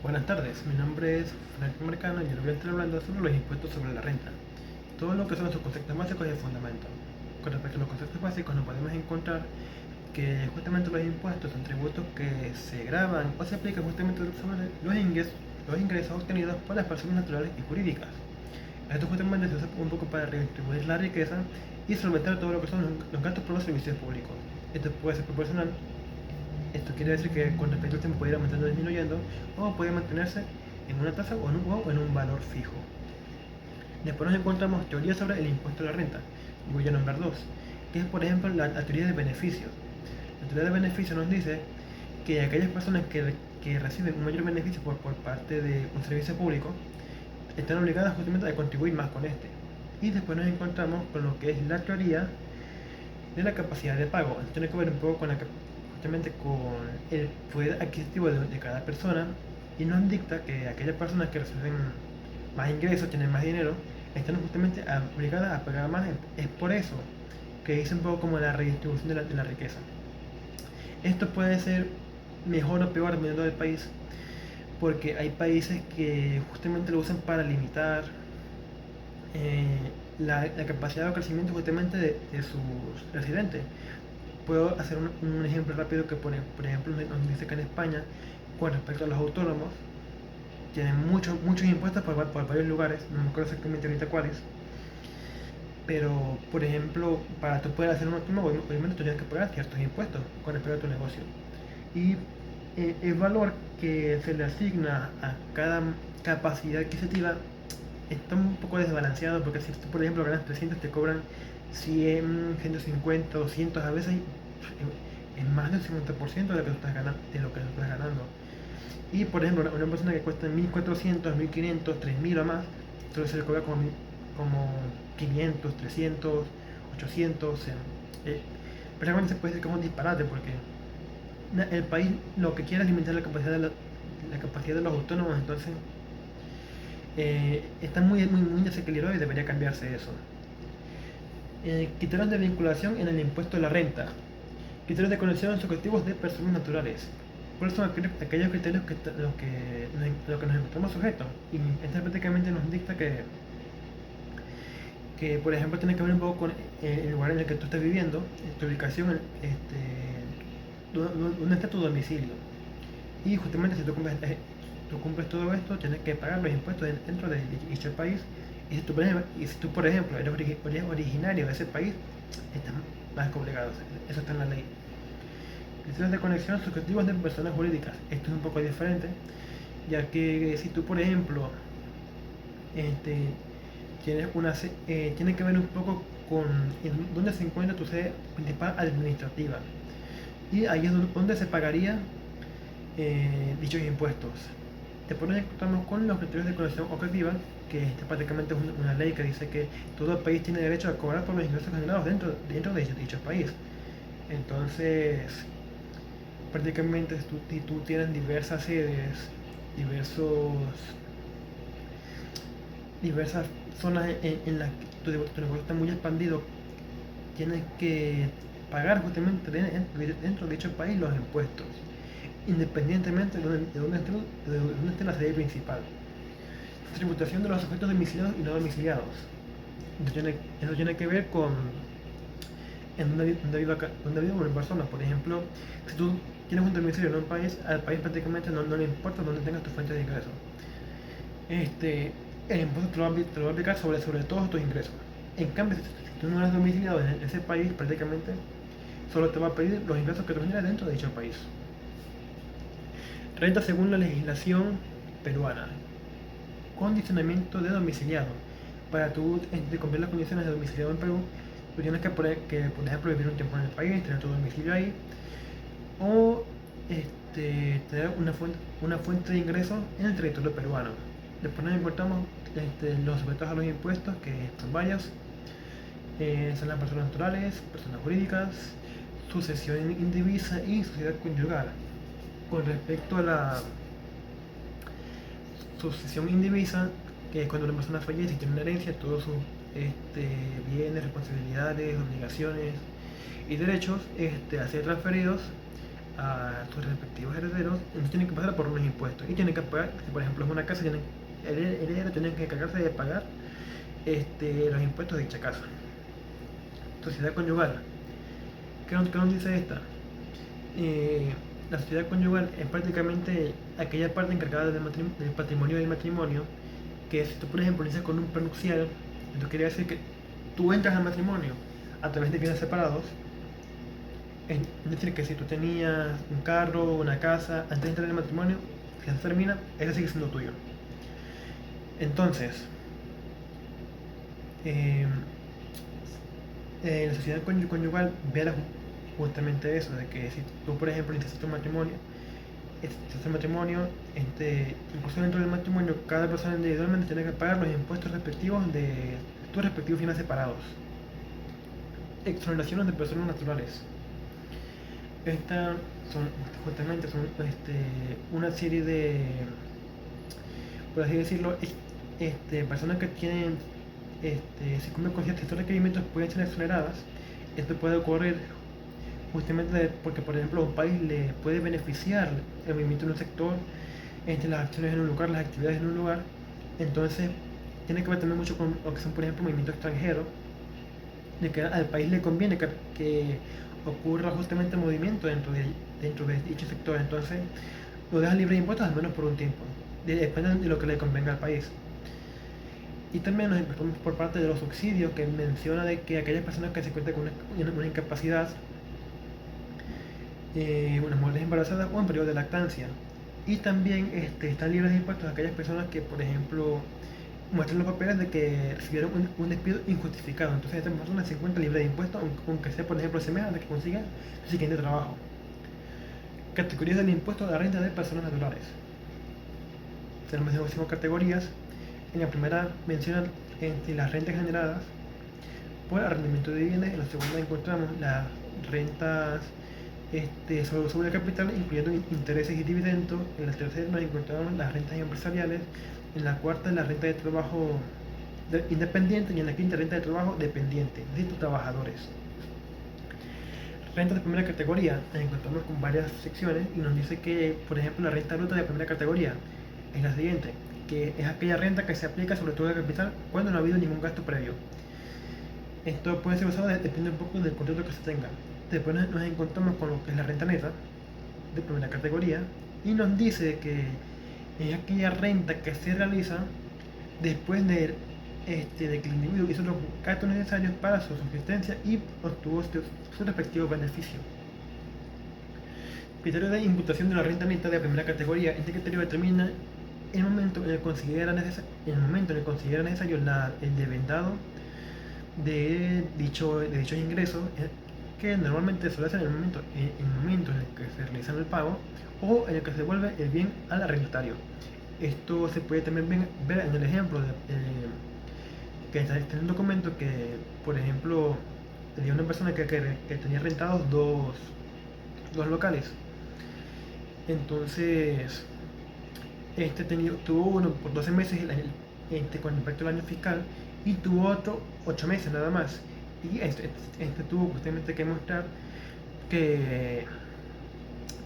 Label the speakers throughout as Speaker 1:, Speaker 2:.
Speaker 1: Buenas tardes, mi nombre es Frank Marcano y yo les voy a estar hablando sobre los impuestos sobre la renta. Todo lo que son sus conceptos básicos y el fundamento. Con respecto a los conceptos básicos, nos podemos encontrar que justamente los impuestos son tributos que se graban o se aplican justamente sobre los ingresos obtenidos por las personas naturales y jurídicas. Esto justamente se usa un poco para redistribuir la riqueza y solventar todo lo que son los gastos por los servicios públicos. Esto puede ser proporcional. Esto quiere decir que con respecto al tiempo puede ir aumentando o disminuyendo, o puede mantenerse en una tasa o en un valor fijo. Después nos encontramos teorías sobre el impuesto a la renta. Voy a nombrar dos, que es por ejemplo la teoría de beneficios. La teoría de beneficios nos dice que aquellas personas que reciben un mayor beneficio por parte de un servicio público están obligadas justamente a contribuir más con este. Y después nos encontramos con lo que es la teoría de la capacidad de pago. Esto tiene que ver un poco justamente con el poder adquisitivo de cada persona, y nos dicta que aquellas personas que reciben más ingresos, tienen más dinero, están justamente obligadas a pagar más. Es por eso que es un poco como la redistribución de la riqueza. Esto puede ser mejor o peor dependiendo del país, porque hay países que justamente lo usan para limitar la capacidad de crecimiento justamente de sus residentes. Puedo hacer un ejemplo rápido que por ejemplo nos dice que en España, con respecto a los autónomos, tienen muchos impuestos por varios lugares, no me acuerdo exactamente ahorita cuáles, pero por ejemplo, para tú poder hacer un autónomo, obviamente tú tienes que pagar ciertos impuestos con respecto a tu negocio. Y el valor que se le asigna a cada capacidad adquisitiva está un poco desbalanceado, porque si tú por ejemplo ganas 300, te cobran 100, 150, 200 a veces, es más del 50% de lo que tú estás ganando. Y por ejemplo, una persona que cuesta 1400, 1500, 3000 o más, entonces se le cobra como 500, 300, 800. O sea, prácticamente se puede decir que es un disparate, porque el país lo que quiere es limitar la capacidad de los autónomos. Entonces está muy desequilibrado y debería cambiarse eso. Criterios de vinculación en el impuesto de la renta. Criterios de conexión subjetivos de personas naturales. ¿Cuáles son aquellos criterios lo que nos encontramos sujetos? Y esto prácticamente nos dicta que, por ejemplo, tiene que ver un poco con el lugar en el que tú estás viviendo, tu ubicación, dónde está tu domicilio. Y justamente si tú cumples todo esto, tienes que pagar los impuestos dentro de dicho país. Y si tú, por ejemplo, eres originario de ese país, estás más que obligado. Eso está en la ley. Criterios de conexión subjetivos de personas jurídicas. Esto es un poco diferente, ya que si tú, por ejemplo, este, tiene que ver un poco con dónde se encuentra tu sede principal administrativa. Y ahí es donde se pagaría dichos impuestos. Después nos encontramos con los criterios de conexión objetiva, que prácticamente es una ley que dice que todo el país tiene derecho a cobrar por los ingresos generados dentro de dicho país. Entonces, prácticamente si tú tienes diversas sedes, diversas zonas en las que tu negocio está muy expandido, tienes que pagar justamente dentro de dicho país los impuestos, independientemente de dónde esté la sede principal. Tributación de los objetos domiciliados y no domiciliados. Eso tiene que ver con en donde vive una persona. Por ejemplo, si tú tienes un domicilio en un país, al país prácticamente no le importa dónde tengas tu fuente de ingresos. El impuesto te lo va a aplicar sobre todos tus ingresos. En cambio, si tú no eres domiciliado en ese país, prácticamente solo te va a pedir los ingresos que tú generas dentro de dicho país. Renta según la legislación peruana. Condicionamiento de domiciliado. Para tú cumplir las condiciones de domiciliado en Perú, tú tienes que por ejemplo, vivir un tiempo en el país, tener tu domicilio ahí, o tener una fuente de ingresos en el territorio peruano. Después nos encontramos los sujetos a los impuestos, que son varios. Son las personas naturales, personas jurídicas, sucesión indivisa y sociedad conyugal. Con respecto a la sucesión indivisa, que es cuando una persona fallece y tiene una herencia, todos sus bienes, responsabilidades, obligaciones y derechos a ser transferidos a sus respectivos herederos, entonces tienen que pasar por unos impuestos y tienen que pagar, si por ejemplo es una casa, el heredero tiene que encargarse de pagar los impuestos de dicha casa. Sociedad conyugal. ¿Qué nos dice esta? La sociedad conyugal es prácticamente aquella parte encargada del patrimonio del matrimonio, que si tú por ejemplo inicias con un prenupcial, esto quiere decir que tú entras al matrimonio a través de bienes separados. Es decir, que si tú tenías un carro, una casa, antes de entrar en el matrimonio, si se termina, ese sigue siendo tuyo. Entonces, eh, la sociedad conyugal vela justamente eso, de que si tú, por ejemplo, iniciaste un matrimonio, incluso dentro del matrimonio, cada persona individualmente tiene que pagar los impuestos respectivos de tus respectivos bienes separados. Exoneraciones de personas naturales. Estas son justamente una serie de, por así decirlo, personas que tienen, si cumplen con ciertos requerimientos, pueden ser exoneradas. Esto puede ocurrir justamente porque, por ejemplo, a un país le puede beneficiar el movimiento en un sector, las acciones en un lugar, las actividades en un lugar. Entonces, tiene que ver también mucho con lo que son, por ejemplo, movimientos extranjeros, de que al país le conviene que ocurra justamente el movimiento dentro de dicho sector. Entonces, lo deja libre de impuestos al menos por un tiempo, depende de lo que le convenga al país. Y también nos encontramos por parte de los subsidios, que menciona de que aquellas personas que se encuentran con una incapacidad, unas mujeres embarazadas o en periodo de lactancia. Y también están libres de impuestos aquellas personas que, por ejemplo, muestran los papeles de que recibieron un despido injustificado. Entonces esta persona se encuentra libre de impuestos, aunque sea, por ejemplo, ese mes hasta que consiga su siguiente trabajo. Categorías del impuesto a la renta de personas naturales. Tenemos 5 categorías. En la primera mencionan las rentas generadas por arrendamiento de viviendas. En la segunda encontramos las rentas sobre el capital, incluyendo intereses y dividendos. En la tercera nos encontramos las rentas empresariales. En la cuarta, la renta de trabajo independiente. Y en la quinta, renta de trabajo dependiente, de tus trabajadores. Renta de primera categoría, nos encontramos con varias secciones y nos dice que, por ejemplo, la renta bruta de primera categoría es la siguiente, que es aquella renta que se aplica sobre todo el capital cuando no ha habido ningún gasto previo. Esto puede ser usado, depende un poco del contrato que se tenga. Después nos encontramos con lo que es la renta neta de primera categoría y nos dice que es aquella renta que se realiza después de que el individuo hizo los gastos necesarios para su subsistencia y obtuvo su respectivo beneficio. Criterio de imputación de la renta neta de primera categoría. Este criterio determina el momento en el que considera necesario el devengado de dichos ingresos, que normalmente suele ser en el momento en el que se realiza el pago o en el que se devuelve el bien al arrendatario. Esto se puede también ver en el ejemplo que está en un documento que, por ejemplo, tenía una persona que tenía rentados dos locales. Entonces, tuvo uno por 12 meses con respecto al año fiscal y tuvo otro 8 meses nada más. Y tuvo justamente que mostrar que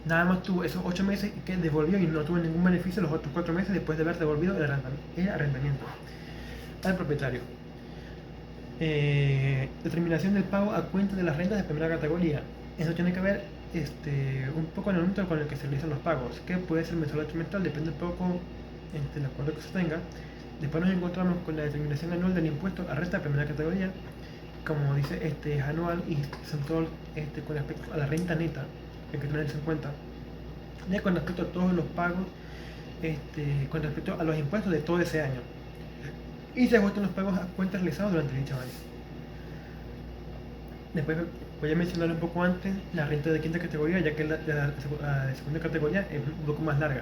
Speaker 1: nada más tuvo esos 8 meses y que devolvió y no tuvo ningún beneficio los otros 4 meses después de haber devolvido el arrendamiento al propietario. Determinación del pago a cuenta de las rentas de primera categoría. Eso tiene que ver un poco en el momento con el que se realizan los pagos, que puede ser mensual o trimestral, depende un poco del acuerdo que se tenga. Después nos encontramos con la determinación anual del impuesto a renta de primera categoría, como dice, es anual y son todo con respecto a la renta neta, que hay que tenerse en cuenta. Ya con respecto a todos los pagos, con respecto a los impuestos de todo ese año. Y se ajustan los pagos a cuentas realizados durante dicho año. Después voy a mencionar un poco antes la renta de quinta categoría, ya que la de segunda categoría es un poco más larga.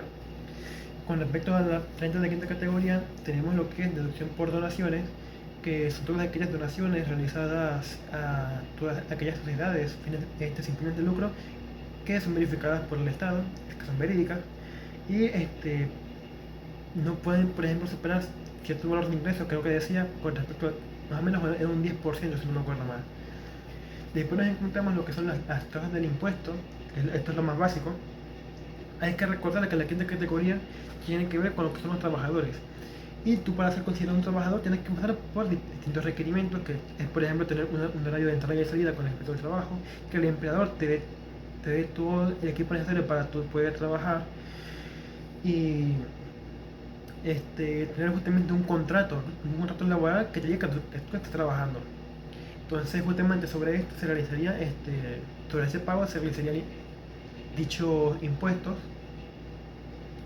Speaker 1: Con respecto a la renta de quinta categoría, tenemos lo que es deducción por donaciones, que son todas aquellas donaciones realizadas a todas aquellas sociedades sin fines de lucro que son verificadas por el Estado, que son verídicas, y no pueden, por ejemplo, superar cierto valor de ingreso, creo que decía, con respecto a más o menos un 10%, si no me acuerdo mal. Después nos encontramos lo que son las tasas del impuesto, esto es lo más básico. Hay que recordar que la quinta categoría tiene que ver con lo que son los trabajadores. Y tú para ser considerado un trabajador tienes que pasar por distintos requerimientos, que es por ejemplo tener un horario de entrada y salida con respecto al trabajo, que el empleador te dé todo el equipo necesario para tú poder trabajar y tener justamente un contrato laboral que te diga que tú estás trabajando. Entonces justamente sobre esto se realizaría, sobre ese pago se realizarían dichos impuestos.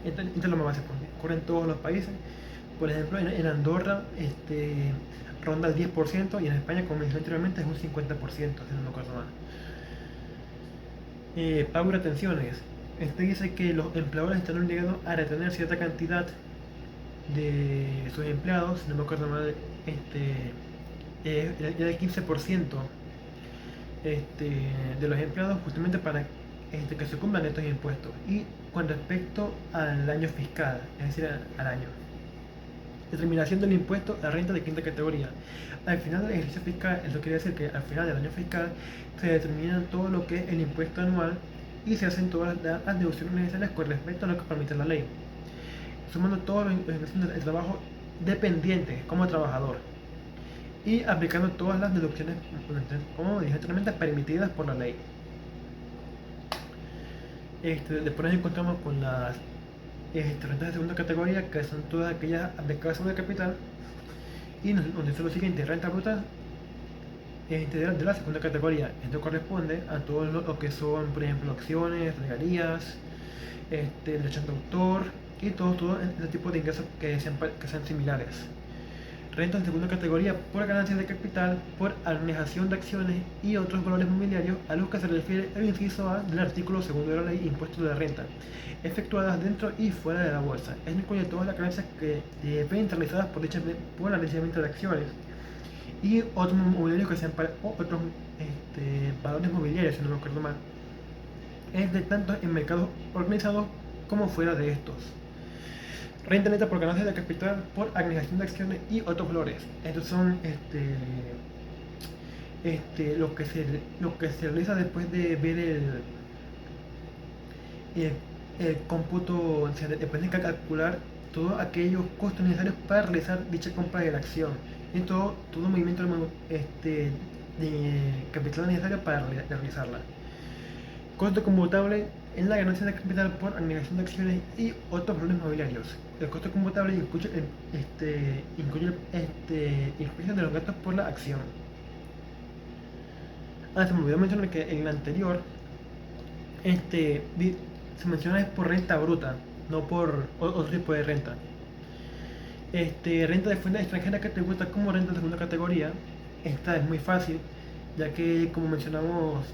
Speaker 1: Esto es lo más básico, ocurre en todos los países. Por ejemplo, en Andorra ronda el 10% y en España, como mencioné anteriormente, es un 50%, si no me acuerdo mal. Pago y retenciones. Este dice que los empleadores están obligados a retener cierta cantidad de sus empleados, si no me acuerdo mal, era el 15% de los empleados justamente para que se cumplan estos impuestos. Y con respecto al año fiscal, es decir, al año. Determinación del impuesto a renta de quinta categoría. Al final del ejercicio fiscal, eso quiere decir que al final del año fiscal se determina todo lo que es el impuesto anual y se hacen todas las deducciones necesarias con respecto a lo que permite la ley, sumando todos los trabajo dependiente como trabajador y aplicando todas las deducciones, como dije anteriormente, permitidas por la ley. Después nos encontramos con las rentas de segunda categoría, que son todas aquellas aplicadas sobre capital, y donde son lo siguiente: renta bruta de la segunda categoría. Esto corresponde a todo lo que son, por ejemplo, acciones, regalías, derechos de autor y todo ese tipo de ingresos que sean similares. Renta de segunda categoría por ganancias de capital, por anegación de acciones y otros valores mobiliarios a los que se refiere el inciso A del artículo 2 de la ley Impuestos de la Renta, efectuadas dentro y fuera de la bolsa. Esto incluye todas las ganancias que ven realizadas por la venta de acciones y otros mobiliarios que sean para otros valores mobiliarios, si no me acuerdo mal, es de tanto en mercados organizados como fuera de estos. Renta neta por ganancias de capital, por agregación de acciones y otros valores. Estos son lo que se realiza después de ver el cómputo, o sea, después de calcular todos aquellos costos necesarios para realizar dicha compra de la acción y todo movimiento de capital necesario para realizarla. Costo computable en la ganancia de capital por agregación de acciones y otros valores mobiliarios. El costo computable incluye el precio de los gastos por la acción. Se me olvidó mencionar que en el anterior se menciona es por renta bruta, no por otro tipo de renta. Renta de fuente extranjera que te gusta como renta de segunda categoría. Esta es muy fácil, ya que como mencionamos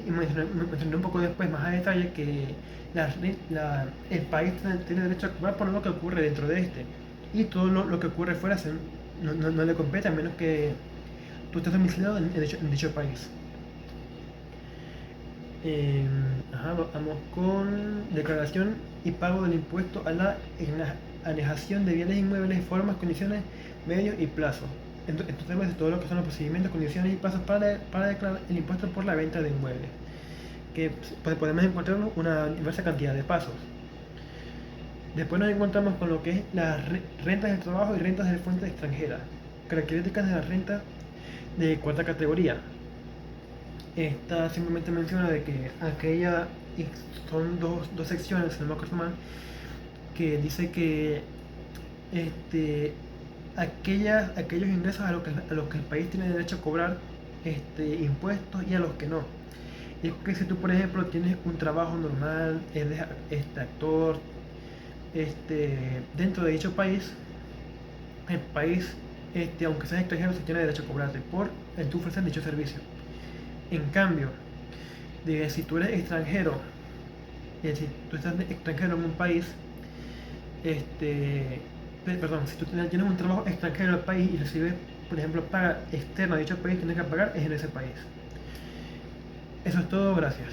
Speaker 1: y mencioné un poco después más a detalle que el país tiene derecho a cobrar por lo que ocurre dentro de este, y todo lo que ocurre fuera no le compete a menos que tú estés domiciliado en dicho país. Vamos con declaración y pago del impuesto a la anegación de bienes inmuebles, formas, condiciones, medios y plazos. Entonces, todo lo que son los procedimientos, condiciones y plazos para declarar el impuesto por la venta de inmuebles, que pues, podemos encontrar una diversa cantidad de pasos. Después nos encontramos con lo que es las rentas del trabajo y rentas de fuente extranjera. Características de las rentas de cuarta categoría. Esta simplemente menciona de que son dos secciones, si no me acuerdo mal, que dice que aquellos ingresos a los que el país tiene derecho a cobrar impuestos y a los que no. Y es que si tú, por ejemplo, tienes un trabajo normal, eres actor, dentro de dicho país, el país, aunque seas extranjero, se tiene derecho a cobrarte por el tú ofrecer dicho servicio. En cambio, si tú eres extranjero, si tú estás extranjero en un país, si tú tienes un trabajo extranjero en el país y recibes, por ejemplo, paga externa de dicho país, tienes que pagar es en ese país. Eso es todo, gracias.